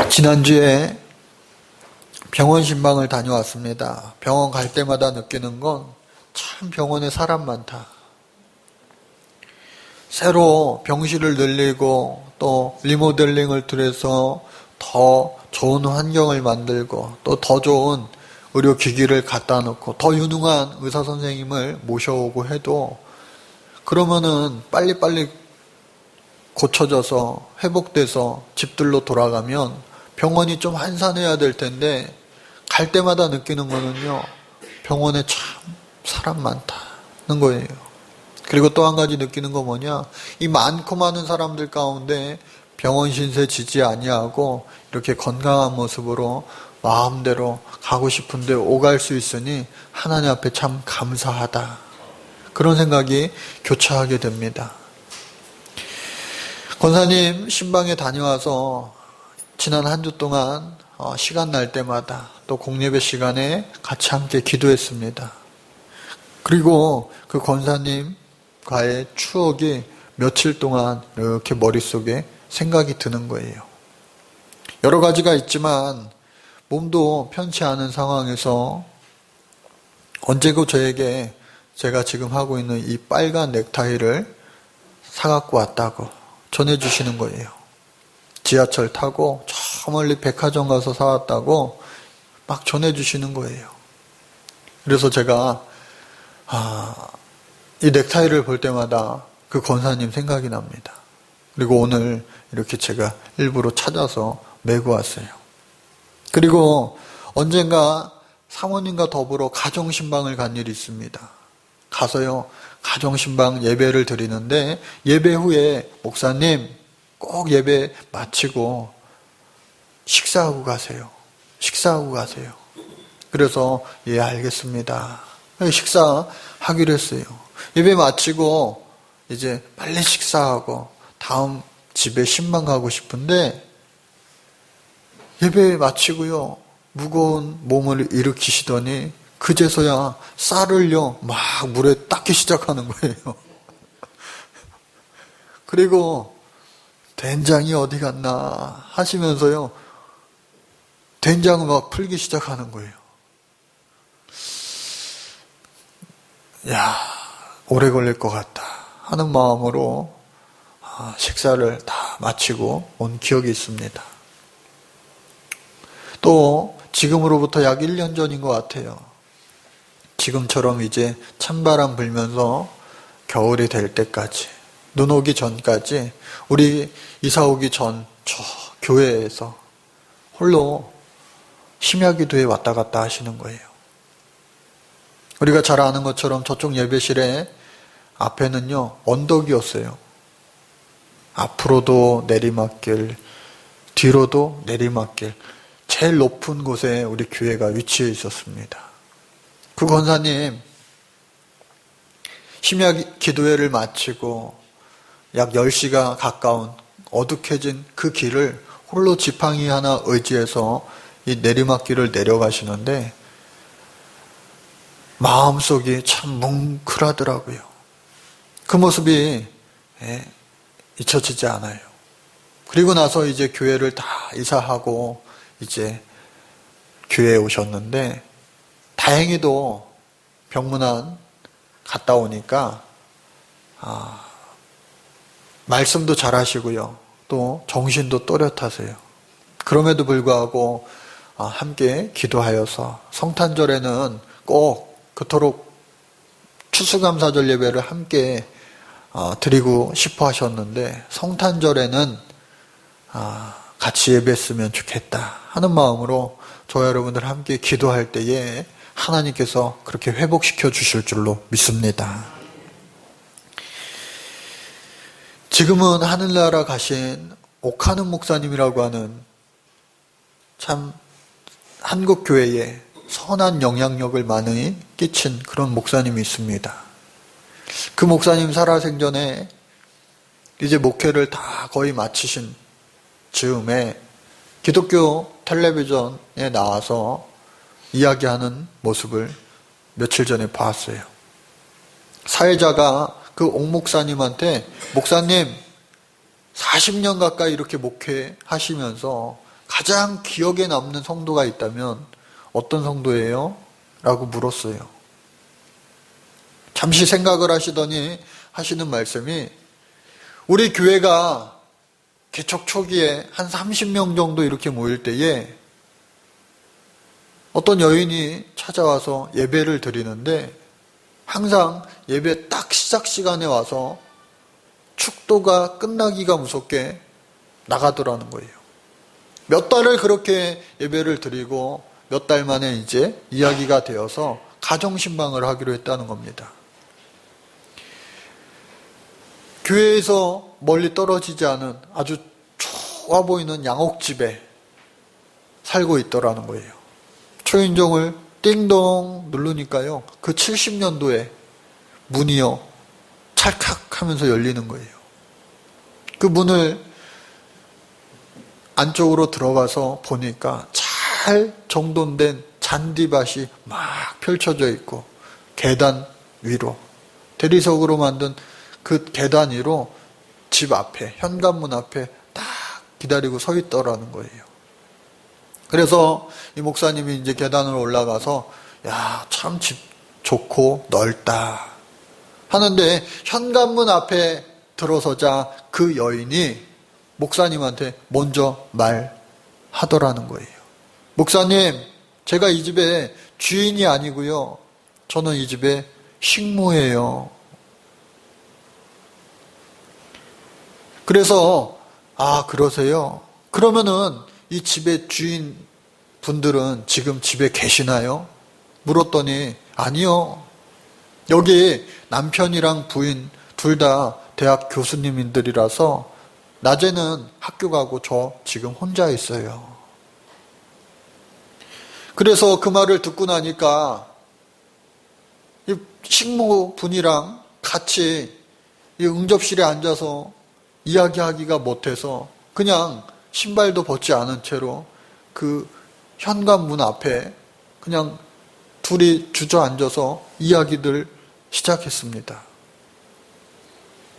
지난주에 병원 신방을 다녀왔습니다. 병원 갈 때마다 느끼는 건 참 병원에 사람 많다. 새로 병실을 늘리고 또 리모델링을 통해서 더 좋은 환경을 만들고 또 더 좋은 의료기기를 갖다 놓고 더 유능한 의사 선생님을 모셔오고 해도 그러면은 빨리빨리 고쳐져서 회복돼서 집들로 돌아가면 병원이 좀 한산해야 될 텐데 갈 때마다 느끼는 거는요, 병원에 참 사람 많다는 거예요. 그리고 또 한 가지 느끼는 거 뭐냐, 이 많고 많은 사람들 가운데 병원 신세 지지 아니하고 이렇게 건강한 모습으로 마음대로 가고 싶은데 오갈 수 있으니 하나님 앞에 참 감사하다. 그런 생각이 교차하게 됩니다. 권사님 신방에 다녀와서 지난 한 주 동안 시간 날 때마다 또 공예배 시간에 같이 함께 기도했습니다. 그리고 그 권사님과의 추억이 며칠 동안 이렇게 머릿속에 생각이 드는 거예요. 여러 가지가 있지만 몸도 편치 않은 상황에서 언제고 저에게 제가 지금 하고 있는 이 빨간 넥타이를 사갖고 왔다고 전해주시는 거예요. 지하철 타고 저 멀리 백화점 가서 사왔다고 막 전해주시는 거예요. 그래서 제가 이 넥타이를 볼 때마다 그 권사님 생각이 납니다. 그리고 오늘 이렇게 제가 일부러 찾아서 메고 왔어요. 그리고 언젠가 사모님과 더불어 가정신방을 간 일이 있습니다. 가서요, 가정신방 예배를 드리는데 예배 후에 목사님 꼭 예배 마치고 식사하고 가세요. 식사하고 가세요. 그래서 예, 알겠습니다. 식사하기로 했어요. 예배 마치고 이제 빨리 식사하고 다음 집에 신방 가고 싶은데 예배 마치고요, 무거운 몸을 일으키시더니 그제서야 쌀을요 막 물에 닦기 시작하는 거예요. 그리고 된장이 어디 갔나 하시면서요, 된장을 막 풀기 시작하는 거예요. 야, 오래 걸릴 것 같다 하는 마음으로 식사를 다 마치고 온 기억이 있습니다. 또 지금으로부터 약 1년 전인 것 같아요. 지금처럼 이제 찬바람 불면서 겨울이 될 때까지, 눈 오기 전까지 우리 이사 오기 전 저 교회에서 홀로 심야기도에 왔다 갔다 하시는 거예요. 우리가 잘 아는 것처럼 저쪽 예배실에 앞에는요 언덕이었어요. 앞으로도 내리막길, 뒤로도 내리막길, 제일 높은 곳에 우리 교회가 위치해 있었습니다. 그 권사님 심야 기도회를 마치고 약 10시가 가까운 어둑해진 그 길을 홀로 지팡이 하나 의지해서 이 내리막길을 내려가시는데 마음속이 참 뭉클하더라고요. 그 모습이 잊혀지지 않아요. 그리고 나서 이제 교회를 다 이사하고 이제 교회에 오셨는데 다행히도 병문안 갔다 오니까 말씀도 잘하시고요, 또 정신도 또렷하세요. 그럼에도 불구하고 함께 기도하여서 성탄절에는 꼭 그토록 추수감사절 예배를 함께 드리고 싶어 하셨는데 성탄절에는 같이 예배했으면 좋겠다 하는 마음으로 저와 여러분들 함께 기도할 때에 하나님께서 그렇게 회복시켜 주실 줄로 믿습니다. 지금은 하늘나라 가신 옥하는 목사님이라고 하는 참 한국교회에 선한 영향력을 많이 끼친 그런 목사님이 있습니다. 그 목사님 살아생전에 이제 목회를 다 거의 마치신 즈음에 기독교 텔레비전에 나와서 이야기하는 모습을 며칠 전에 봤어요. 사회자가 그 옥 목사님한테 목사님 40년 가까이 이렇게 목회하시면서 가장 기억에 남는 성도가 있다면 어떤 성도예요? 라고 물었어요. 잠시 생각을 하시더니 하시는 말씀이, 우리 교회가 개척 초기에 한 30명 정도 이렇게 모일 때에 어떤 여인이 찾아와서 예배를 드리는데 항상 예배 딱 시작 시간에 와서 축도가 끝나기가 무섭게 나가더라는 거예요. 몇 달을 그렇게 예배를 드리고 몇 달 만에 이제 이야기가 되어서 가정신방을 하기로 했다는 겁니다. 교회에서 멀리 떨어지지 않은 아주 좋아 보이는 양옥집에 살고 있더라는 거예요. 초인종을 띵동 누르니까요, 그 70년도에 문이요 찰칵 하면서 열리는 거예요. 그 문을 안쪽으로 들어가서 보니까 잘 정돈된 잔디밭이 막 펼쳐져 있고, 계단 위로 대리석으로 만든 그 계단 위로 집 앞에, 현관문 앞에 딱 기다리고 서 있더라는 거예요. 그래서 이 목사님이 이제 계단을 올라가서, 야, 참 집 좋고 넓다 하는데, 현관문 앞에 들어서자 그 여인이 목사님한테 먼저 말하더라는 거예요. 목사님, 제가 이 집의 주인이 아니고요, 저는 이 집의 식모예요. 그래서, 아, 그러세요? 그러면은 이 집의 주인 분들은 지금 집에 계시나요? 물었더니, 아니요. 여기 남편이랑 부인 둘 다 대학 교수님들이라서 낮에는 학교 가고 저 지금 혼자 있어요. 그래서 그 말을 듣고 나니까 이 식모분이랑 같이 이 응접실에 앉아서 이야기하기가 못해서 그냥 신발도 벗지 않은 채로 그 현관문 앞에 그냥 둘이 주저앉아서 이야기들 시작했습니다.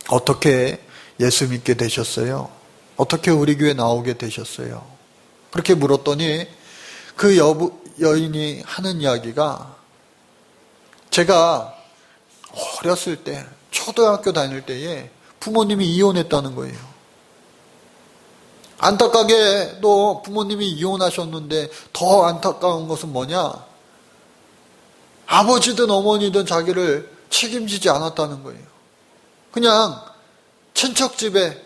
어떻게 예수 믿게 되셨어요? 어떻게 우리 교회 나오게 되셨어요? 그렇게 물었더니 그 여인이 하는 이야기가, 제가 어렸을 때, 초등학교 다닐 때에 부모님이 이혼했다는 거예요. 안타깝게도 부모님이 이혼하셨는데 더 안타까운 것은 뭐냐? 아버지든 어머니든 자기를 책임지지 않았다는 거예요. 그냥 친척집에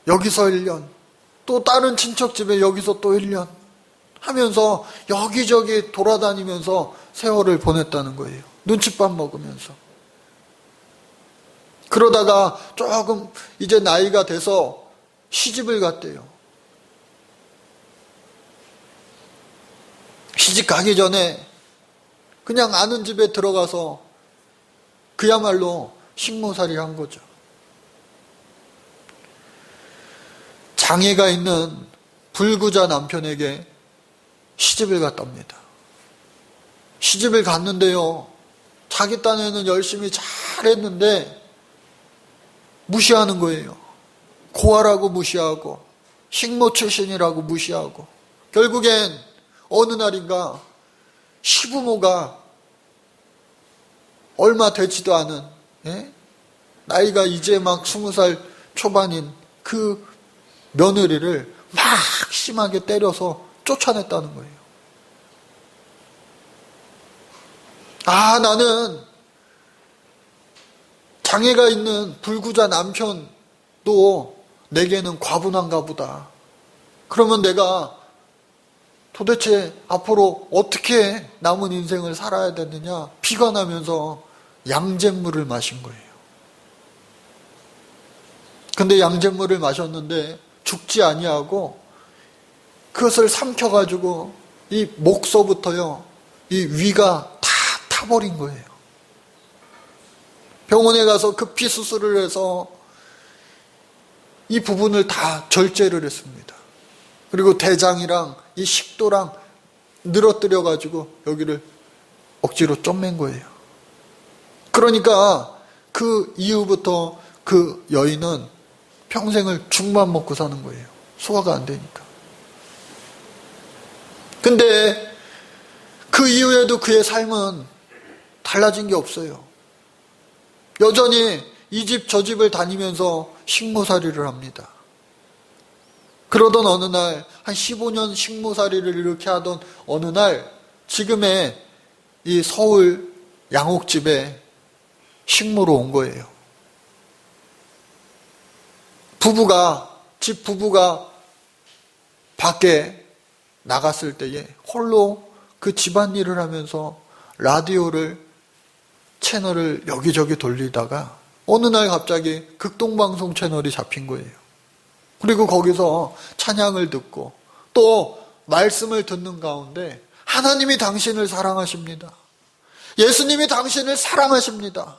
여기서 1년, 또 다른 친척집에 여기서 또 1년 하면서 여기저기 돌아다니면서 세월을 보냈다는 거예요. 눈칫밥 먹으면서. 그러다가 조금 이제 나이가 돼서 시집을 갔대요. 시집 가기 전에 그냥 아는 집에 들어가서 그야말로 식모살이 한 거죠. 장애가 있는 불구자 남편에게 시집을 갔답니다. 시집을 갔는데요, 자기 딴에는 열심히 잘했는데 무시하는 거예요. 고아라고 무시하고 식모 출신이라고 무시하고, 결국엔 어느 날인가 시부모가 얼마 되지도 않은, 나이가 이제 막 20살 초반인 그 며느리를 막 심하게 때려서 쫓아냈다는 거예요. 아, 나는 장애가 있는 불구자 남편도 내게는 과분한가 보다. 그러면 내가 도대체 앞으로 어떻게 남은 인생을 살아야 되느냐 비관하면서 양잿물을 마신 거예요. 근데 양잿물을 마셨는데 죽지 아니하고 그것을 삼켜가지고 이 목서부터요, 이 위가 다 타버린 거예요. 병원에 가서 급히 수술을 해서 이 부분을 다 절제를 했습니다. 그리고 대장이랑 이 식도랑 늘어뜨려가지고 여기를 억지로 쫌맨 거예요. 그러니까 그 이후부터 그 여인은 평생을 죽만 먹고 사는 거예요. 소화가 안 되니까. 근데 그 이후에도 그의 삶은 달라진 게 없어요. 여전히 이 집 저 집을 다니면서 식모살이를 합니다. 그러던 어느 날, 한 15년 식모살이를 이렇게 하던 어느 날, 지금의 이 서울 양옥집에 식모로 온 거예요. 집 부부가 밖에 나갔을 때에 홀로 그 집안일을 하면서 라디오를, 채널을 여기저기 돌리다가 어느 날 갑자기 극동방송 채널이 잡힌 거예요. 그리고 거기서 찬양을 듣고 또 말씀을 듣는 가운데 하나님이 당신을 사랑하십니다. 예수님이 당신을 사랑하십니다.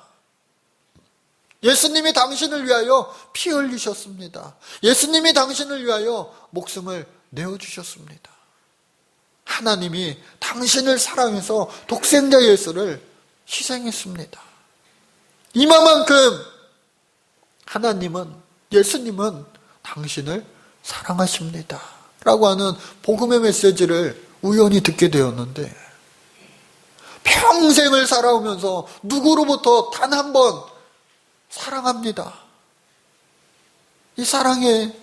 예수님이 당신을 위하여 피 흘리셨습니다. 예수님이 당신을 위하여 목숨을 내어주셨습니다. 하나님이 당신을 사랑해서 독생자 예수를 희생했습니다. 이만큼 하나님은, 예수님은 당신을 사랑하십니다. 라고 하는 복음의 메시지를 우연히 듣게 되었는데, 평생을 살아오면서 누구로부터 단 한 번 사랑합니다. 이 사랑의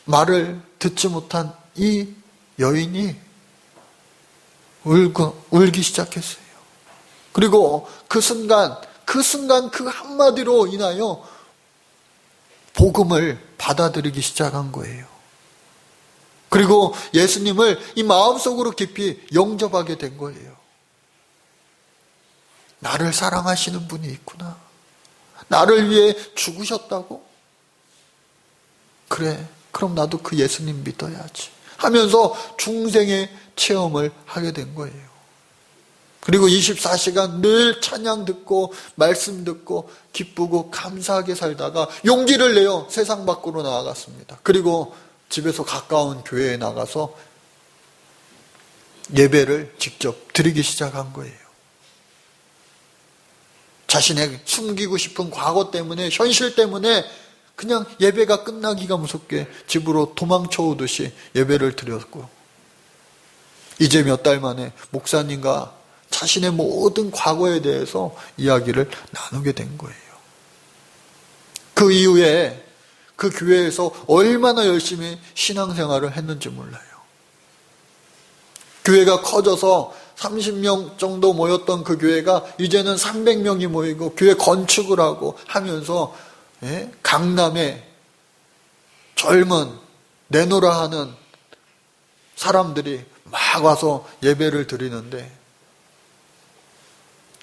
말을 듣지 못한 이 여인이 울기 시작했어요. 그리고 그 순간 그 한마디로 인하여 복음을 받아들이기 시작한 거예요. 그리고 예수님을 이 마음속으로 깊이 영접하게 된 거예요. 나를 사랑하시는 분이 있구나. 나를 위해 죽으셨다고? 그래, 그럼 나도 그 예수님 믿어야지 하면서 중생의 체험을 하게 된 거예요. 그리고 24시간 늘 찬양 듣고 말씀 듣고 기쁘고 감사하게 살다가 용기를 내어 세상 밖으로 나아갔습니다. 그리고 집에서 가까운 교회에 나가서 예배를 직접 드리기 시작한 거예요. 자신의 숨기고 싶은 과거 때문에, 현실 때문에 그냥 예배가 끝나기가 무섭게 집으로 도망쳐 오듯이 예배를 드렸고, 이제 몇 달 만에 목사님과 자신의 모든 과거에 대해서 이야기를 나누게 된 거예요. 그 이후에 그 교회에서 얼마나 열심히 신앙생활을 했는지 몰라요. 교회가 커져서 30명 정도 모였던 그 교회가 이제는 300명이 모이고 교회 건축을 하고 하면서 강남에 젊은 내노라 하는 사람들이 막 와서 예배를 드리는데,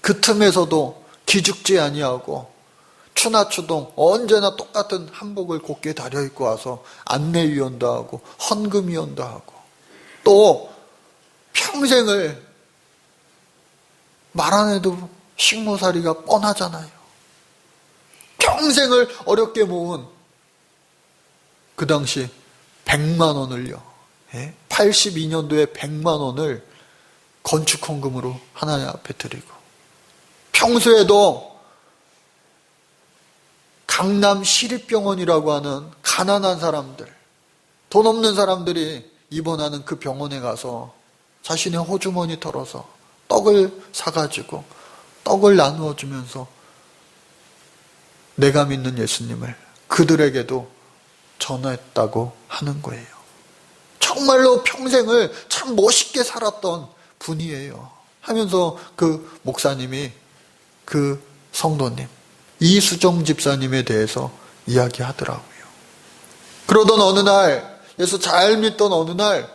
그 틈에서도 기죽지 아니하고 추나추동 언제나 똑같은 한복을 곱게 다려입고 와서 안내위원도 하고 헌금위원도 하고, 또 평생을, 말 안 해도 식모살이가 뻔하잖아요. 평생을 어렵게 모은 그 당시 100만 원을요, 82년도에 100만 원을 건축헌금으로 하나님 앞에 드리고, 평소에도 강남 시립병원이라고 하는 가난한 사람들, 돈 없는 사람들이 입원하는 그 병원에 가서 자신의 호주머니 털어서 떡을 사가지고 떡을 나누어 주면서 내가 믿는 예수님을 그들에게도 전했다고 하는 거예요. 정말로 평생을 참 멋있게 살았던 분이에요. 하면서 그 목사님이 그 성도님 이수정 집사님에 대해서 이야기하더라고요. 그러던 어느 날, 예수 잘 믿던 어느 날,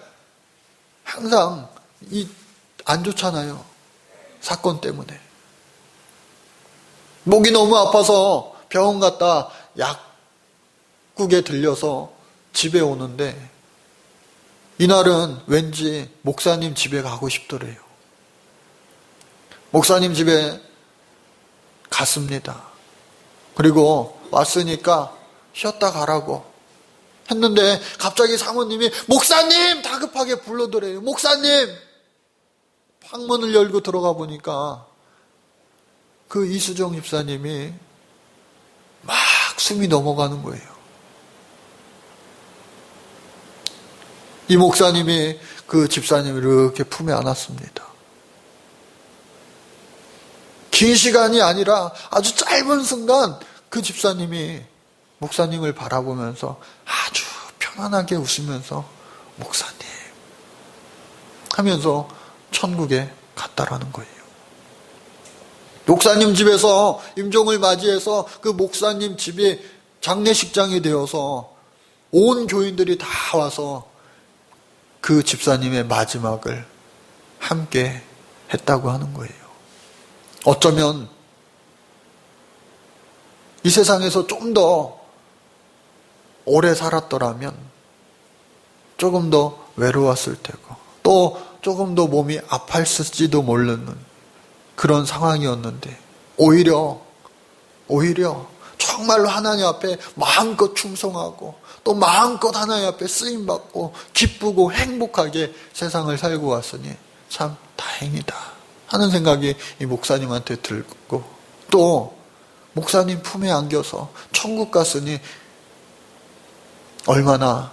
항상 안 좋잖아요. 사건 때문에. 목이 너무 아파서 병원 갔다 약국에 들려서 집에 오는데, 이날은 왠지 목사님 집에 가고 싶더래요. 목사님 집에 갔습니다. 그리고 왔으니까 쉬었다 가라고 했는데 갑자기 사모님이 목사님! 다급하게 불러더래요. 목사님! 방문을 열고 들어가 보니까 그 이수정 집사님이 막 숨이 넘어가는 거예요. 이 목사님이 그 집사님을 이렇게 품에 안았습니다. 긴 시간이 아니라 아주 짧은 순간 그 집사님이 목사님을 바라보면서 아주 편안하게 웃으면서 목사님 하면서 천국에 갔다라는 거예요. 목사님 집에서 임종을 맞이해서 그 목사님 집이 장례식장이 되어서 온 교인들이 다 와서 그 집사님의 마지막을 함께 했다고 하는 거예요. 어쩌면 이 세상에서 좀 더 오래 살았더라면 조금 더 외로웠을 테고 또 조금 더 몸이 아팠을지도 모르는 그런 상황이었는데 오히려 정말로 하나님 앞에 마음껏 충성하고 또 마음껏 하나님 앞에 쓰임받고 기쁘고 행복하게 세상을 살고 왔으니 참 다행이다 하는 생각이 이 목사님한테 들고 또 목사님 품에 안겨서 천국 갔으니 얼마나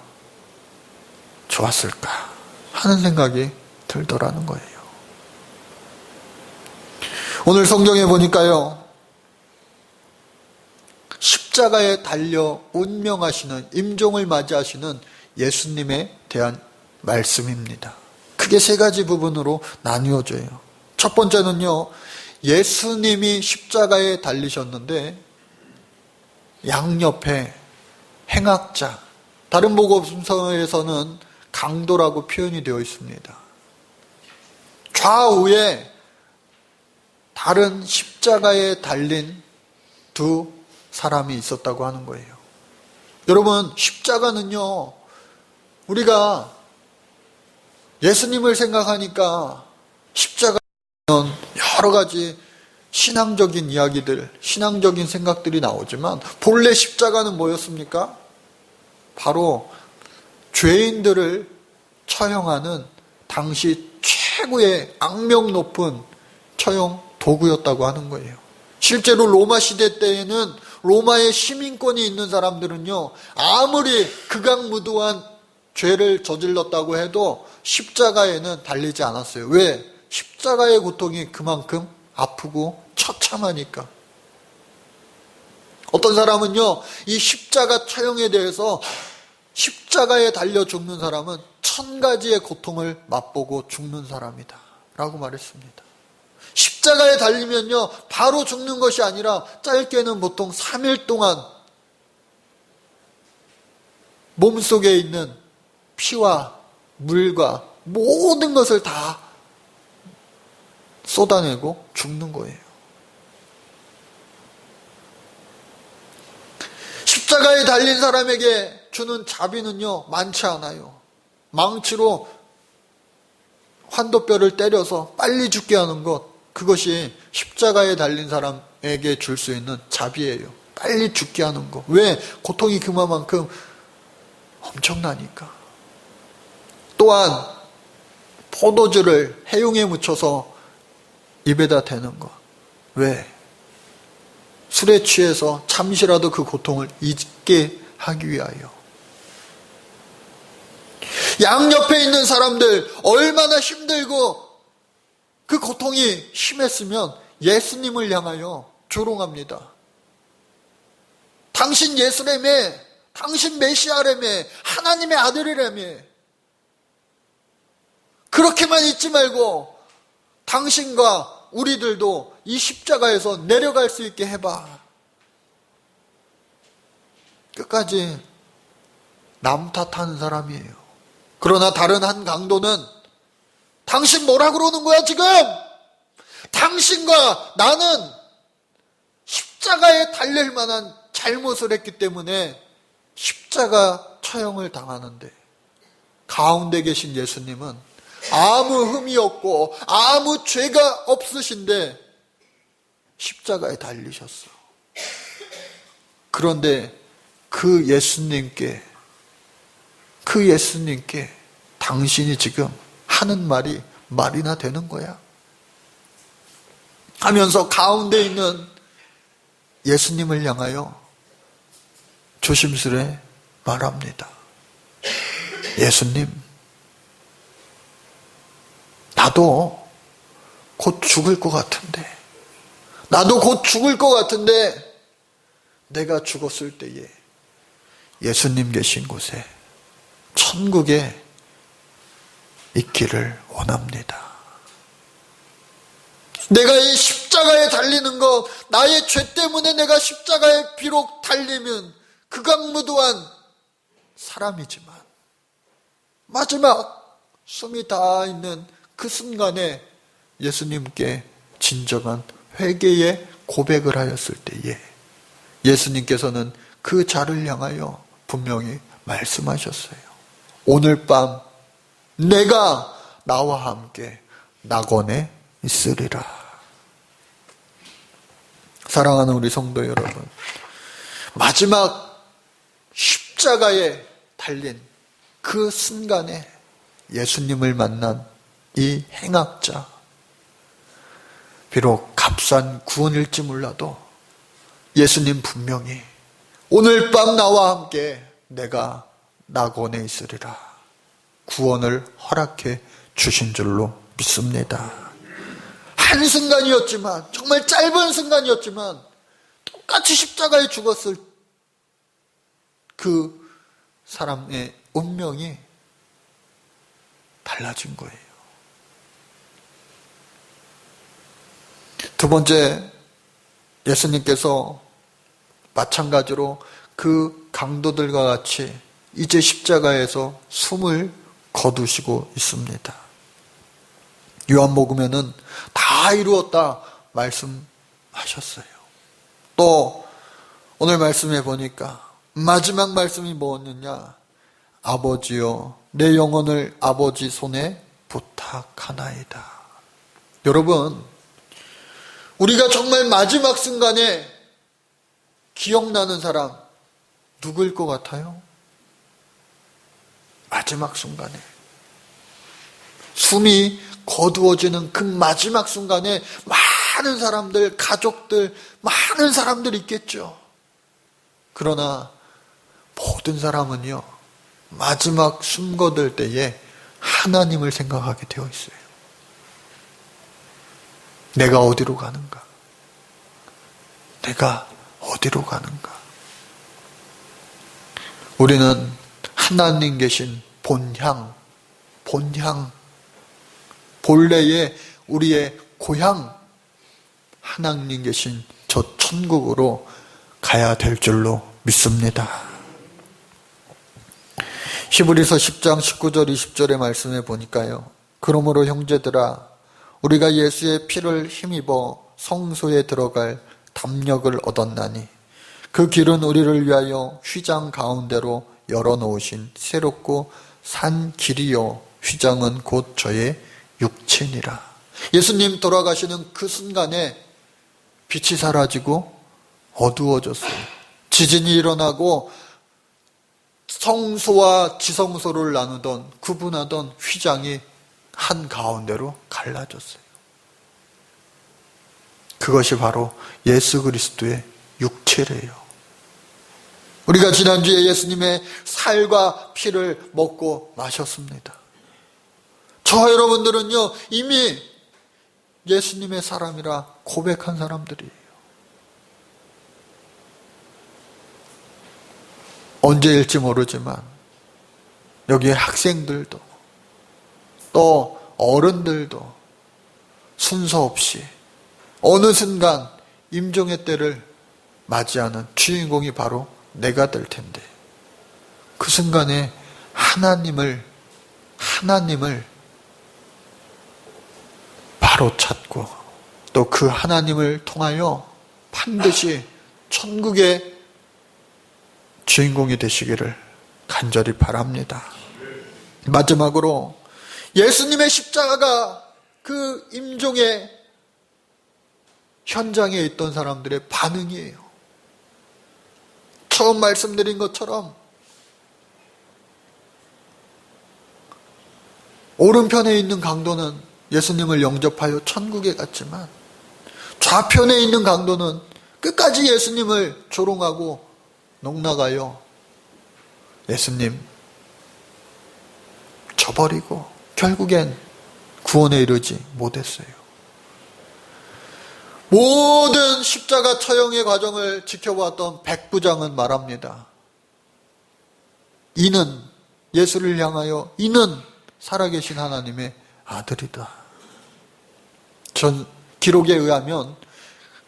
좋았을까 하는 생각이 들더라는 거예요. 오늘 성경에 보니까요, 십자가에 달려 운명하시는 임종을 맞이하시는 예수님에 대한 말씀입니다. 크게 세 가지 부분으로 나뉘어져요. 첫 번째는요, 예수님이 십자가에 달리셨는데 양옆에 행악자, 다른 복음서에서는 강도라고 표현이 되어 있습니다. 좌우에 다른 십자가에 달린 두 사람이 있었다고 하는 거예요. 여러분, 십자가는요, 우리가 예수님을 생각하니까 십자가는 여러 가지 신앙적인 이야기들, 신앙적인 생각들이 나오지만 본래 십자가는 뭐였습니까? 바로 죄인들을 처형하는 당시 최고의 악명 높은 처형 도구였다고 하는 거예요. 실제로 로마 시대 때에는 로마의 시민권이 있는 사람들은요, 아무리 극악무도한 죄를 저질렀다고 해도 십자가에는 달리지 않았어요. 왜? 십자가의 고통이 그만큼 아프고 처참하니까. 어떤 사람은요, 이 십자가 처형에 대해서 십자가에 달려 죽는 사람은 1000가지의 고통을 맛보고 죽는 사람이다 라고 말했습니다. 십자가에 달리면요, 바로 죽는 것이 아니라 짧게는 보통 3일 동안 몸속에 있는 피와 물과 모든 것을 다 쏟아내고 죽는 거예요. 십자가에 달린 사람에게 주는 자비는요, 많지 않아요. 망치로 환도뼈를 때려서 빨리 죽게 하는 것, 그것이 십자가에 달린 사람에게 줄 수 있는 자비예요. 빨리 죽게 하는 것. 왜? 고통이 그만큼 엄청나니까. 또한 포도주를 해용에 묻혀서 입에다 대는 것. 왜? 술에 취해서 잠시라도 그 고통을 잊게 하기 위하여. 양옆에 있는 사람들 얼마나 힘들고 그 고통이 심했으면 예수님을 향하여 조롱합니다. 당신 예수라며, 당신 메시아라며, 하나님의 아들이라며, 그렇게만 잊지 말고 당신과 우리들도 이 십자가에서 내려갈 수 있게 해봐. 끝까지 남 탓하는 사람이에요. 그러나 다른 한 강도는 당신 뭐라 그러는 거야 지금? 당신과 나는 십자가에 달릴 만한 잘못을 했기 때문에 십자가 처형을 당하는데 가운데 계신 예수님은 아무 흠이 없고 아무 죄가 없으신데 십자가에 달리셨어. 그런데 그 예수님께 당신이 지금 하는 말이나 되는 거야 하면서 가운데 있는 예수님을 향하여 조심스레 말합니다. 예수님, 나도 곧 죽을 것 같은데, 나도 곧 죽을 것 같은데, 내가 죽었을 때에 예수님 계신 곳에, 천국에 있기를 원합니다. 내가 이 십자가에 달리는 것, 나의 죄 때문에 내가 십자가에 비록 달리면 극악무도한 사람이지만 마지막 숨이 다 있는 그 순간에 예수님께 진정한 회개의 고백을 하였을 때에 예수님께서는 그 자를 향하여 분명히 말씀하셨어요. 오늘 밤 내가 나와 함께 낙원에 있으리라. 사랑하는 우리 성도 여러분, 마지막 십자가에 달린 그 순간에 예수님을 만난 이 행악자, 비록 값싼 구원일지 몰라도 예수님 분명히 오늘 밤 나와 함께 내가 낙원에 있으리라 구원을 허락해 주신 줄로 믿습니다. 한순간이었지만, 정말 짧은 순간이었지만 똑같이 십자가에 죽었을 그 사람의 운명이 달라진 거예요. 두 번째, 예수님께서 마찬가지로 그 강도들과 같이 이제 십자가에서 숨을 거두시고 있습니다. 요한복음에는 다 이루었다 말씀하셨어요. 또 오늘 말씀해 보니까 마지막 말씀이 뭐였느냐? 아버지여, 내 영혼을 아버지 손에 부탁하나이다. 여러분, 우리가 정말 마지막 순간에 기억나는 사람 누구일 것 같아요? 마지막 순간에 숨이 거두어지는 그 마지막 순간에 많은 사람들, 가족들, 많은 사람들이 있겠죠. 그러나 모든 사람은요, 마지막 숨 거둘 때에 하나님을 생각하게 되어 있어요. 내가 어디로 가는가? 내가 어디로 가는가? 우리는 하나님 계신 본향, 본래의 우리의 고향, 하나님 계신 저 천국으로 가야 될 줄로 믿습니다. 히브리서 10장 19절 20절의 말씀에 보니까요, 그러므로 형제들아, 우리가 예수의 피를 힘입어 성소에 들어갈 담력을 얻었나니 그 길은 우리를 위하여 휘장 가운데로 열어놓으신 새롭고 산 길이요, 휘장은 곧 저의 육체니라. 예수님 돌아가시는 그 순간에 빛이 사라지고 어두워졌어요. 지진이 일어나고 성소와 지성소를 나누던, 구분하던 휘장이 한 가운데로 갈라졌어요. 그것이 바로 예수 그리스도의 육체래요. 우리가 지난주에 예수님의 살과 피를 먹고 마셨습니다. 저와 여러분들은요, 이미 예수님의 사람이라 고백한 사람들이에요. 언제일지 모르지만 여기에 학생들도 또 어른들도 순서 없이 어느 순간 임종의 때를 맞이하는 주인공이 바로 내가 될 텐데, 그 순간에 하나님을 바로 찾고 또 그 하나님을 통하여 반드시 천국의 주인공이 되시기를 간절히 바랍니다. 마지막으로 예수님의 십자가가 그 임종의 현장에 있던 사람들의 반응이에요. 처음 말씀드린 것처럼 오른편에 있는 강도는 예수님을 영접하여 천국에 갔지만 좌편에 있는 강도는 끝까지 예수님을 조롱하고 농락하여 예수님 저버리고 결국엔 구원에 이르지 못했어요. 모든 십자가 처형의 과정을 지켜보았던 백부장은 말합니다. 이는 예수를 향하여 이는 살아계신 하나님의 아들이다. 전 기록에 의하면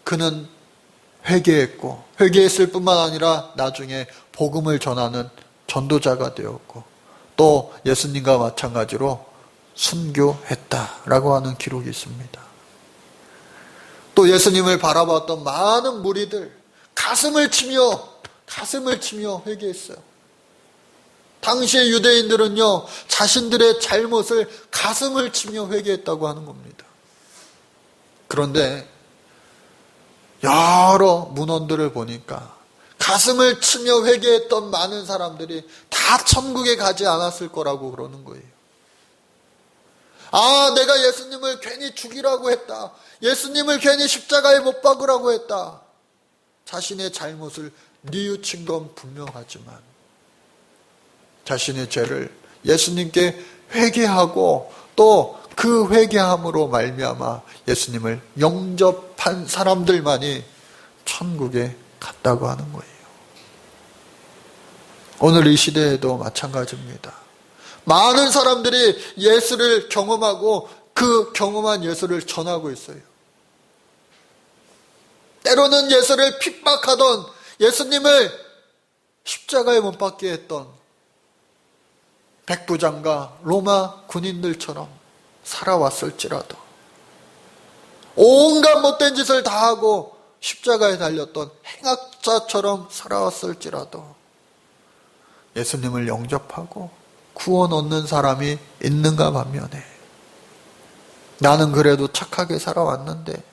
그는 회개했고 회개했을 뿐만 아니라 나중에 복음을 전하는 전도자가 되었고 또 예수님과 마찬가지로 순교했다라고 하는 기록이 있습니다. 또 예수님을 바라봤던 많은 무리들 가슴을 치며 회개했어요. 당시의 유대인들은요, 자신들의 잘못을 가슴을 치며 회개했다고 하는 겁니다. 그런데 여러 문헌들을 보니까 가슴을 치며 회개했던 많은 사람들이 다 천국에 가지 않았을 거라고 그러는 거예요. 내가 예수님을 괜히 죽이라고 했다. 예수님을 괜히 십자가에 못 박으라고 했다. 자신의 잘못을 뉘우친 건 분명하지만 자신의 죄를 예수님께 회개하고 또 그 회개함으로 말미암아 예수님을 영접한 사람들만이 천국에 갔다고 하는 거예요. 오늘 이 시대에도 마찬가지입니다. 많은 사람들이 예수를 경험하고 그 경험한 예수를 전하고 있어요. 때로는 예수를 핍박하던 예수님을 십자가에 못 박게 했던 백부장과 로마 군인들처럼 살아왔을지라도 온갖 못된 짓을 다 하고 십자가에 달렸던 행악자처럼 살아왔을지라도 예수님을 영접하고 구원 얻는 사람이 있는가 반면에 나는 그래도 착하게 살아왔는데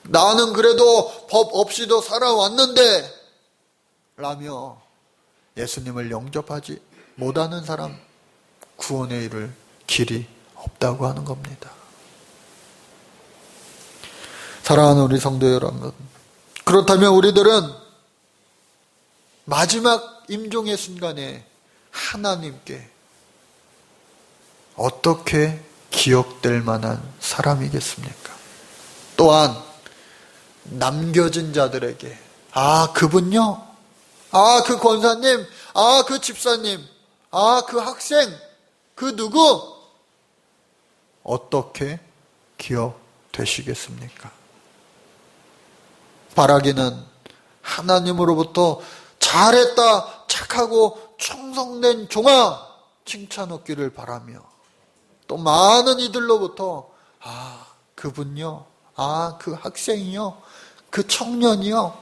나는 그래도 법 없이도 살아왔는데 라며 예수님을 영접하지 못하는 사람 구원에 이를 길이 없다고 하는 겁니다. 사랑하는 우리 성도 여러분, 그렇다면 우리들은 마지막 임종의 순간에 하나님께 어떻게 기억될 만한 사람이겠습니까? 또한 남겨진 자들에게 그분요? 그 권사님? 그 집사님? 그 학생? 그 누구? 어떻게 기억되시겠습니까? 바라기는 하나님으로부터 잘했다, 착하고 충성된 종아 칭찬 얻기를 바라며 또 많은 이들로부터 그분요, 그 학생이요, 그 청년이요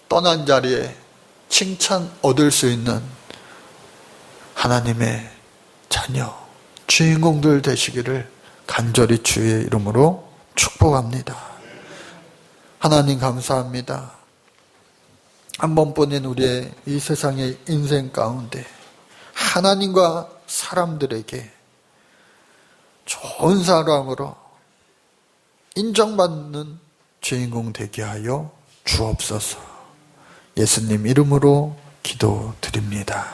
떠난 자리에 칭찬 얻을 수 있는 하나님의 자녀, 주인공들 되시기를 간절히 주의 이름으로 축복합니다. 하나님 감사합니다. 한 번뿐인 우리의 이 세상의 인생 가운데 하나님과 사람들에게 좋은 사람으로 인정받는 주인공 되게 하여 주옵소서. 예수님 이름으로 기도드립니다.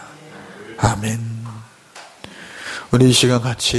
아멘. 우리 이 시간 같이